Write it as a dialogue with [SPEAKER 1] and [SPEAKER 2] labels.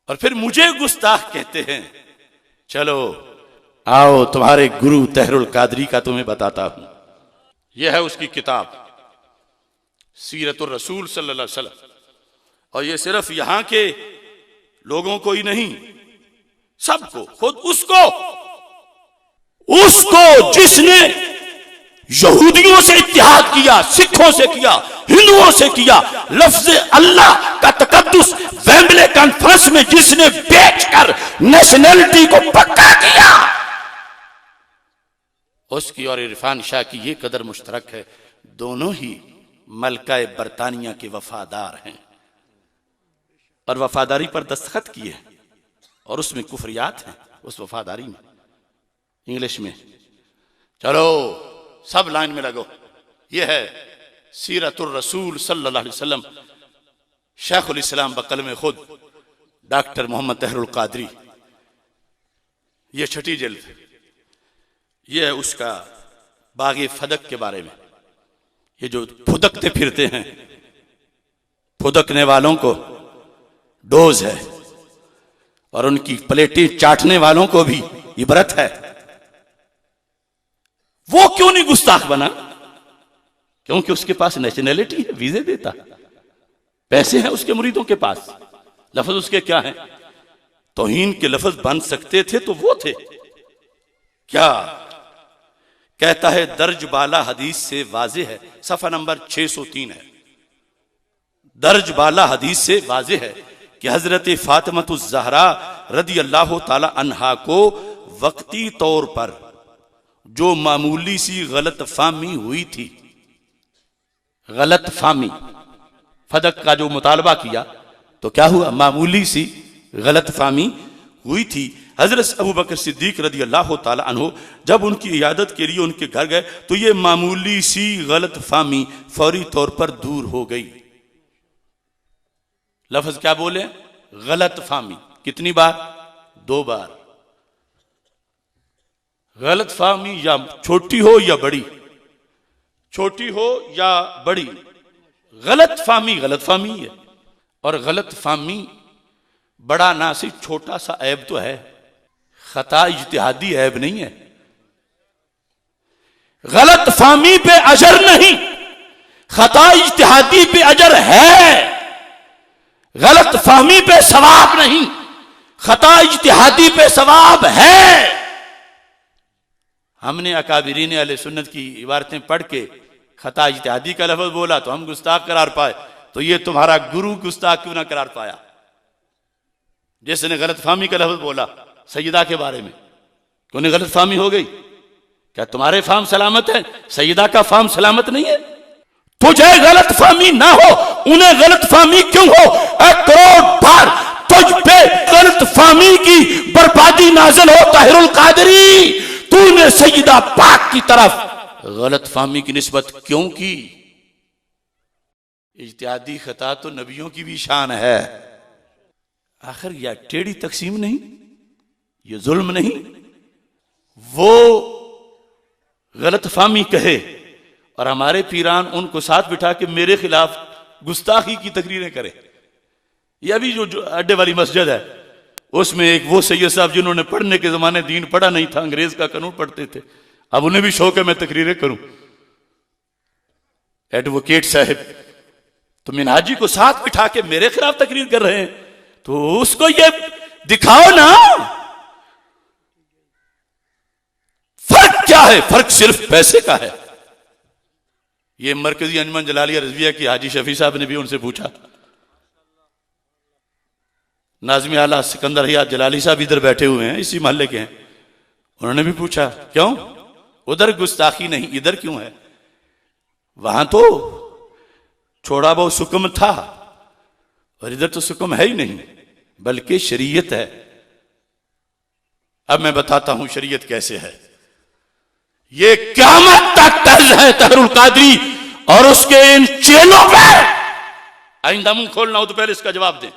[SPEAKER 1] और फिर मुझे गुस्ताख कहते हैं। चलो आओ तुम्हारे गुरु तहरुल कादरी का तुम्हें बताता हूं। यह है उसकी किताब सीरतुर रसूल सल्लल्लाहु अलैहि वसल्लम। और यह सिर्फ यहां के लोगों को ही नहीं, सबको, खुद उसको जिसने यहूदियों से इत्तेहाद किया, सिखों से किया, हिंदुओं से किया, लफ्ज अल्लाह का तकद्दुस वेम्बले कॉन्फ्रेंस में जिसने बेचकर नेशनलिटी को पक्का किया, उसकी और इरफान शाह की ये कदर मुश्तरक है, दोनों ही मलका बरतानिया के वफादार हैं और वफादारी पर दस्तखत किए और उसमें कुफरियात हैं उस वफादारी में। इंग्लिश में चलो सब लाइन में लगो। यह है सीरतुर रसूल सल्लल्लाहु अलैहि वसल्लम, शेखुल इस्लाम बकलम खुद डॉक्टर मोहम्मद तहरुल कादरी। यह छठी जिल्द। यह है उसका बागे फदक के बारे में। ये जो फुदकते फिरते हैं, फुदकने वालों को डोज है और उनकी प्लेटें चाटने वालों को भी इबरत है। वो क्यों नहीं गुस्ताख बना? क्योंकि उसके पास नेशनैलिटी है, वीजे देता, पैसे हैं उसके मुरीदों के पास। लफ्ज उसके क्या है? तौहीन के लफ्ज बन सकते थे तो वो थे। क्या कहता है? दर्ज बाला हदीस से वाजे है, सफा नंबर 603 है। दर्ज बाला हदीस से वाजे है कि हजरत फातिमतुज़ ज़हरा रदी अल्लाह ताला अन्हा को वक्ती तौर पर जो मामूली सी गलत फाहमी हुई थी, गलत फाहमी, फदक का जो मुतालबा किया तो क्या हुआ? मामूली सी गलत फाहमी हुई थी। हजरत अबू बकर सिद्दीक रदी अल्लाह ताला अन्हो जब उनकी इयादत के लिए उनके घर गए तो ये मामूली सी गलत फाहमी फौरी तौर पर दूर हो गई। लफ्ज क्या बोले? गलत फाहमी। कितनी बार? 2 बार। गलत फाहमी या छोटी हो या बड़ी, छोटी हो या बड़ी, गलत फाहमी है। और गलत फाहमी बड़ा नासिक छोटा सा ऐब तो है, खता इज्तिहादी ऐब नहीं है। गलत फाहमी पे अजर नहीं, खता इज्तिहादी पे अजर है। गलत फाहमी पे सवाब नहीं, खता इज्तिहादी पे सवाब है। हमने अकाबिरीन अहले सुन्नत की इबारतें पढ़ के खता इज्तिहादी का लफ्ज बोला तो हम गुस्ताख करार पाए, तो ये तुम्हारा गुरु गुस्ताख क्यों ना करार पाया? जिसने गलत फाहमी का लफ्ज बोला सैयदा के बारे में, क्यों नहीं गलत फाहमी हो गई? क्या तुम्हारे फाहम सलामत है, सैयदा का फाहम सलामत नहीं है? तुझे गलत फाहमी ना हो, उन्हें गलत फाहमी क्यों हो? 1 करोड़ बार तुझ पे गलत फाहमी की बर्बादी नाज़िल हो ताहिरुल कादरी, तूने सैयदा पाक की तरफ गलत फाहमी की निस्बत क्यों की? इज्तिहादी खता तो नबियों की भी शान है। आखिर यह टेढ़ी तकसीम नहीं, ये जुल्म नहीं। वो गलत फाहमी कहे और हमारे पीरान उनको साथ बिठा के मेरे खिलाफ गुस्ताखी की तकरीरें करे। ये अभी जो अड्डे वाली मस्जिद है उसमें एक वो सैयद साहब जिन्होंने पढ़ने के जमाने दीन पढ़ा नहीं था, अंग्रेज का कानून पढ़ते थे, अब उन्हें भी शौक है मैं तकरीरें करूं। एडवोकेट साहब तो मिनहाजी को साथ बिठा के मेरे खिलाफ तकरीर कर रहे हैं, तो उसको ये दिखाओ ना फर्क क्या है। फर्क सिर्फ पैसे का है। ये मरकजी अंजुमन जलालिया रज़विया की हाजी शफी साहब ने भी उनसे पूछा। नाज़िम आला सिकंदर हयात जलाली साहब इधर बैठे हुए हैं, इसी मोहल्ले के हैं, उन्होंने भी पूछा क्यों उधर गुस्ताखी नहीं, इधर क्यों है? वहां तो छोड़ा बहुत सुकम था और इधर तो सुकम है ही नहीं, बल्कि शरीयत है। अब मैं बताता हूं शरीयत कैसे है। ये क़यामत तक तर्ज है तहरुल कादरी और उसके इन चेलों पे। आइंदा मुंह खोलना हो तो पहले इसका जवाब दें।